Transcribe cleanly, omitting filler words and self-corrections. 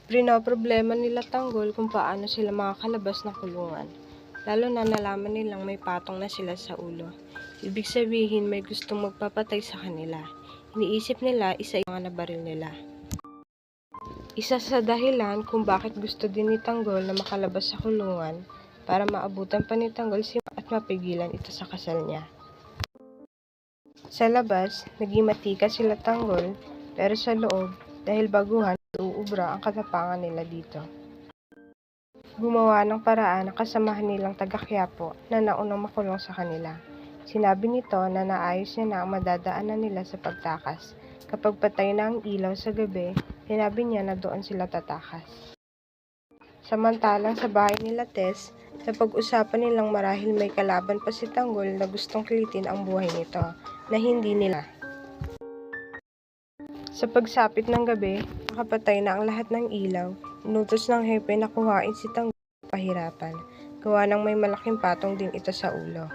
Problema nila Tanggol kung paano sila makakalabas ng kulungan, lalo na nalaman nilang may patong na sila sa ulo. Ibig sabihin may gustong magpapatay sa kanila. Iniisip nila isa yung mga nabaril nila. Isa sa dahilan kung bakit gusto din ni Tanggol na makalabas sa kulungan para maabutan pa ni Tanggol si at mapigilan ito sa kasal niya. Sa labas, naging matika sila Tanggol, pero sa loob, dahil baguhan, uubra ang katapangan nila dito. Gumawa ng paraan ang kasamahan nilang taga-Quiapo na naunang makulong sa kanila. Sinabi nito na naayos niya na ang madadaanan nila sa pagtakas. Kapag patay na ang ilaw sa gabi, sinabi niya na doon sila tatakas. Samantalang sa bahay nila Tess, sa pag-usapan nilang marahil may kalaban pa si Tanggol na gustong kilitin ang buhay nito, na hindi nila. Sa pagsapit ng gabi, nakapatay na ang lahat ng ilaw. Inutos ng hepe na kuhain si Tanggol ng pahirapan. Gawa ng may malaking patong din ito sa ulo.